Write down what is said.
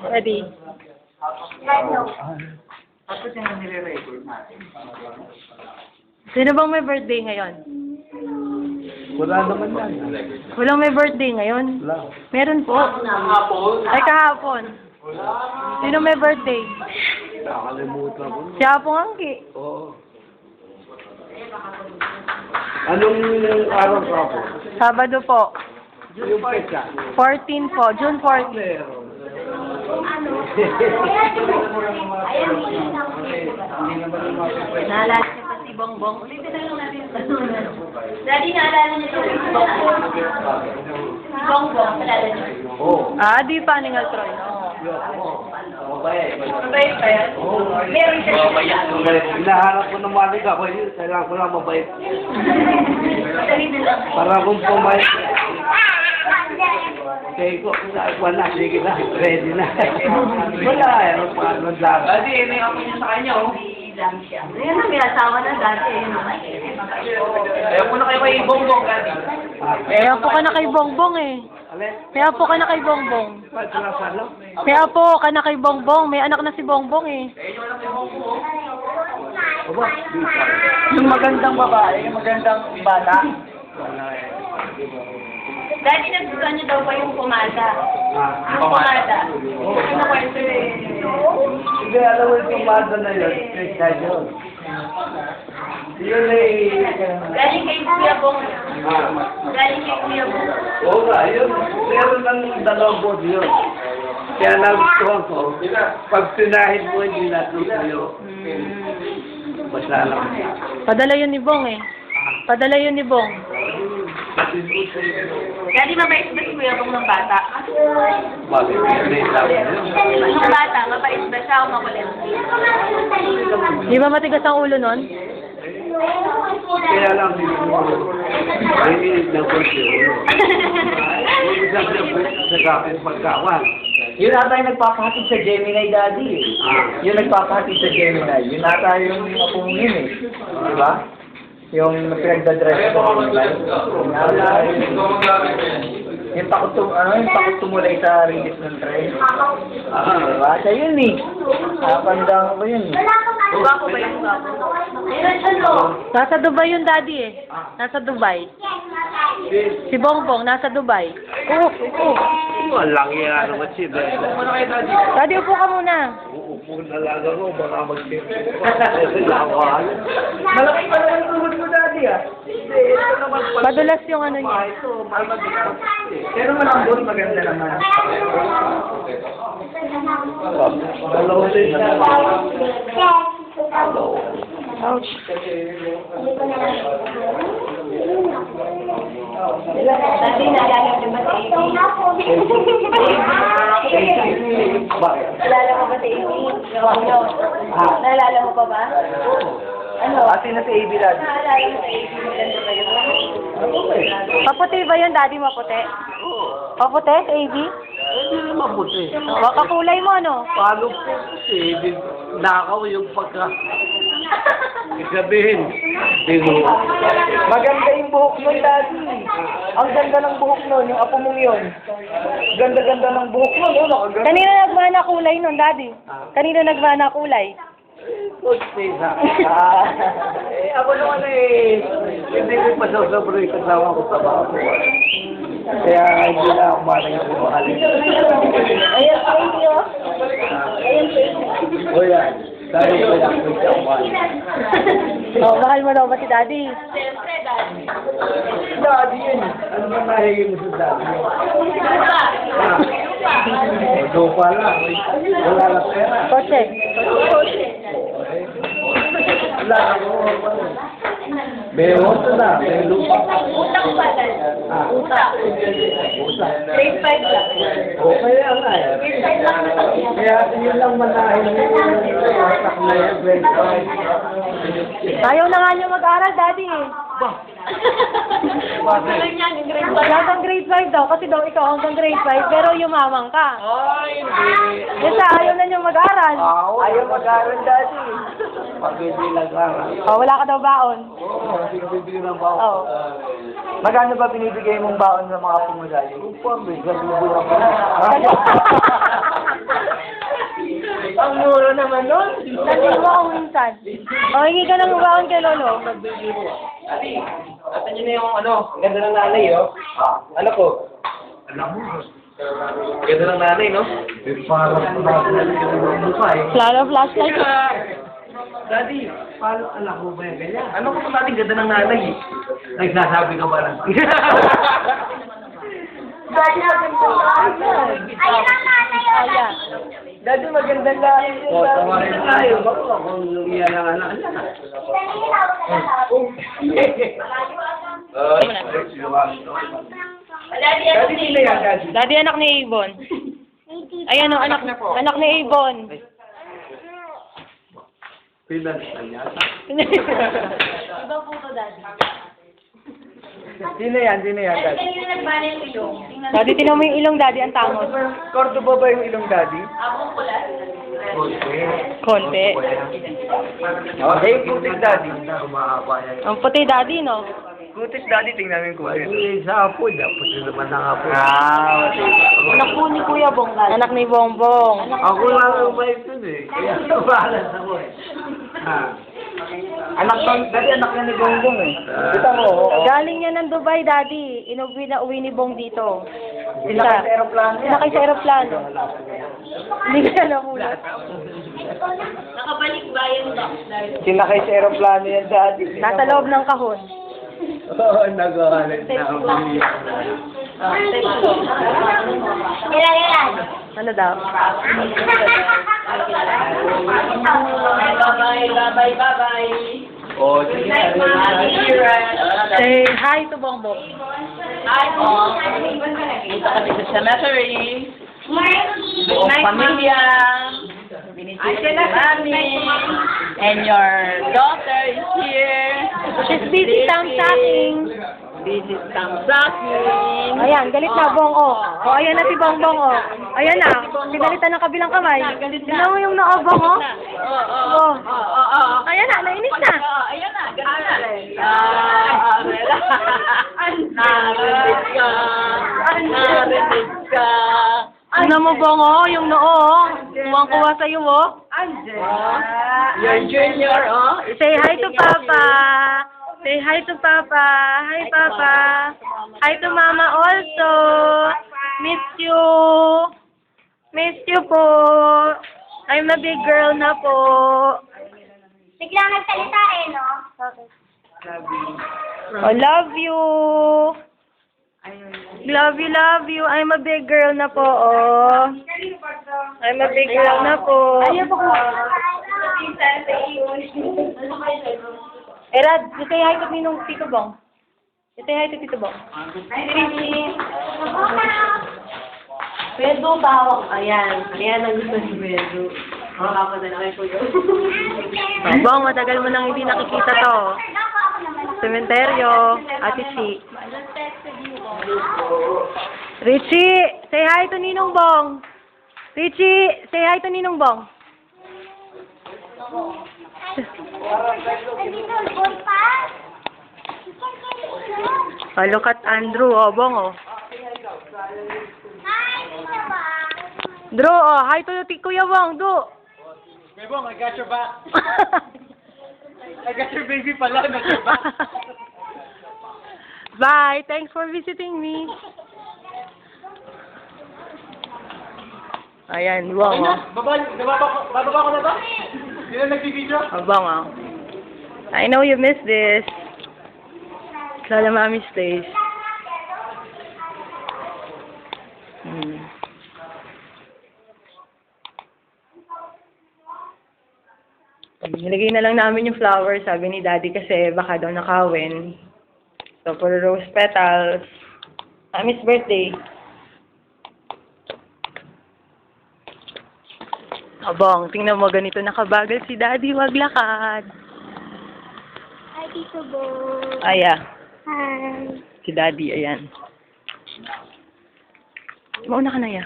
Ready? Tapos yung nire-record natin. Sino bang may birthday ngayon? Wala naman yan. Walang may birthday ngayon? Wala. Meron po. Ay, kahapon. Sino may birthday? Nakalimutan ko. Si Apong Angki. Oo. Anong araw ka po? Sabado po. Yung pesa. 14 po. June 14. Meron. Naalala niyo pa si Bongbong? Ulitin na lang natin yung tanong. Daddy, naalala niyo pa si Bongbong? Si Bongbong, naalala niyo? Oo. Di pa, Ningal Troy. Mabait. Mabait pa yan? Meron siya. Hinahanap ko ng mali ka. Kailangan ko lang mabait. Madali na lang. Para kung pumayag. Sige ko, wala, sige na, ready na. Wala, ano pa, ano lang. Daddy, may ako niya sa kanya, oh. Lang siya. Ngayon na, may asawa na dati. Ayaw mo na kayo kay Bongbong, Daddy. Kaya po ka na kay Bongbong eh. Alin? Kaya po ka na kay Bongbong. Ba't sila sa ano? Kaya po ka na kay Bongbong. May anak na si Bongbong eh. Aba, di pa. Yung magandang babae, yung magandang bata. Wala eh. Daddy, nagustuhan niyo daw ba yung pumada? Ah. Yung pumada. Oo. Yung kwento eh. Hindi, alam mo yung pumada na yun. Kaya yun. Yun eh. Galing kay Kuya Bong. Ah. Galing kay Kuya Bong. Oo nga, yun. Meron ng dalawang board yun. Kaya nagustuhan ko, pag sinahid mo, hindi natutuyo. Basta lang. Padala yun ni Bong eh. Padala yun ni Bong. Daddy, mabait ba si Kuya Bong ng bata? Bakit? May sabi yun. Nung bata, mabait ba siya o makulit? Di ba matigas ang ulo nun? Kaya lang siguro, may ng kursi. Yung isang sa kapit pagkawan. Yun ata yung nagpapahatid sa Gemini, Daddy. Yung nagpapahatid sa Gemini. Yun ata yung apungin eh. Di ba? Yung pinagdadress ko. Yung takot tumulay sa release ng train. Diba? Siya yun eh. Napandang ko yun eh. Gwapo ba yung gwapo? Nasa Dubai yung daddy eh. Nasa Dubai. Si Bongbong, nasa Dubai. Walang yan naman siya. Daddy, upo ka muna. Uupo na lang ako, baka mag-tip. Malaki pa naman tuhod mo, Daddy ah. Hindi, ito naman pala. Madulas yung ano niya. Ito, pero malambot, maganda naman. Hello, din. Ouch. Daddy, naalala mo ba si Amy? Bakit? Naalala mo ba si Amy? Naalala mo pa ba? Ano? Ate na si AB, Daddy. Naalala mo si Amy? Maganda ba yun? Maputi ba yun, Daddy? Maputi? Maputi, si AB? Hindi na mabuti. Kakulay mo, ano? Paano po kasi nakaw yung pagka... Sabihin, dino. Maganda yung buhok nun, Daddy. Ang ganda ng buhok nun, yung apo mong yun. Ganda-ganda ng buhok nun, oh, nakaganda. Kanino nagmana kulay nun, Daddy? Kanino nagmana kulay? Good sa ako naman eh, hindi ko pa sobra yung kasama ko sa mga po. Kaya hindi na ako maling yung bumahalin. Ayan, thank you. Ayan, thank you. O yan, dahil ko yan, may kaman. Oh, mahal mo daw ba si Daddy? Daddy yun. Ano ba nahingin mo sa daddy? Lupa lang. Wala lang pera. Kotse. Wala ako. May auto na. May lupa. Utang pa, Daddy. Utang. Utang. Grade 5 lang. Okay lang nga eh. Grade 5 lang naman. Kaya yun lang manahin yung atak na yan. Ayaw na nga niyo mag-aral, Daddy eh. Bakit? Hanggang grade 5 daw, kasi daw ikaw hanggang grade 5, pero yumamang ka. Ay, hindi. Kasi ayaw na niyo mag-aral. Ayaw mag-aaral, Daddy. Pag hindi nag-aral. Oh, wala ka daw baon. Oo, bibigyan ng baon. Oh. Magkano ba binibigay mong baon sa mga apo mo, Daddy? Upang, may gabi ako. naman nun. Sabihin mo ako minsan. O, hingi ka ng baon kay Lolo. Atan niyo na yung ganda ng nanay, oh. Ano ko? Alam mo. Ganda ng nanay, no? Parang mukha, eh. Lalo flashlight. Daddy, paano alam mo ba yan ganyan? Ano ko natin ganda ng nanay, eh? Nagsasabi ka ba lang? Ayun ang nanay o. Ayan. Daddy, maganda lang. Oo, tawarin na tayo. Bako, kung iyan ang anak niya. Daddy, sino yan, Daddy? Daddy, anak ni Avon. Ayan o, anak ni Avon. Pinansan niya. Ibang puto, Daddy. Sino yan, Daddy? Daddy, tinan mo yung ilong, Daddy, ang tangos. Cordoba ba yung ilong, Daddy? Konti. Hey, kutis, Daddy. Ang puti, Daddy, no? Kutis, Daddy, tingnan mo yung kutis. Sa apo, dapat naman ng apo. Anak po ni Kuya Bongbong. Anak ni Bongbong. Ako lang ang bait dun, eh. Kaya balas ako, eh. Anak na ni Bongbong, eh. Kita mo, oo. Galing niya ng Dubai, Daddy. Uwi ni Bong dito. Sinakay sa aeroplano yan. Sinakay sa aeroplano. Hindi ka namulat. Sinakay sa aeroplano yan, Daddy. Nasa loob ng kahon. Oo, nag-aalit na ako. Ilan. Ano daw? Oh, sige. Say hi to Bongbong. Hi po. Dito kami sa cemetery. Buong pamilya. Binisita namin. And your daughter is here. She's busy tamsaking. This is tamsaking. Ayan, galit na, Bong, oh. Oh, ayan na si Bongbong, oh. Ayan na, pinalitan ng kabilang kamay. Tignan mo yung noo, Bong, oh. Oh. Ayan na, nainis na. Ayan na, ganun na. Narinig ka. Narinig ka. Tignan mo, Bong, oh, yung noo, oh. Kuwang-kuwa sa'yo, oh. Your junior, oh. Say hi to Papa. Say hi to Papa. Hi, Papa. Hi to Mama also. Miss you. Miss you po. I'm a big girl na po. Biglang nagsalita eh, no? Oh, love you. Love you. I'm a big girl na po, oh. I'm a big girl na po. Rad, say hi to Tito Bong. Say hi to Tito Bong. Pedro bawang. Ayan. Ayan ang gusto ni Pedro. Makakapunta na kayo po yun. Bong, matagal mo nang hindi nakikita to. Sementeryo, Ate Chi. Richie, say hi to Ninong Bong. Richie, say hi to Ninong Bong. Oh, look at Andrew, oh, Bong, oh. Drew, oh, hi to Kuya Bong, do. Hey, Bong, I got your back. I got your baby pala. I got your back. Bye, thanks for visiting me. Ayan, Bong, oh. Bababa ko na ba? Hindi na nag-video? Oh, Bong, oh. I know you miss this. Lala Mami stays. Nilagay na lang namin yung flowers, sabi ni Daddy, kasi baka daw nakawin. So, for rose petals. Mami's birthday. Abong, tingnan mo, ganito nakabagal si Daddy, wag lakad. Hi, Tito Bo. Aya, Hi. si Daddy, ayan. Mauna ka na, ya.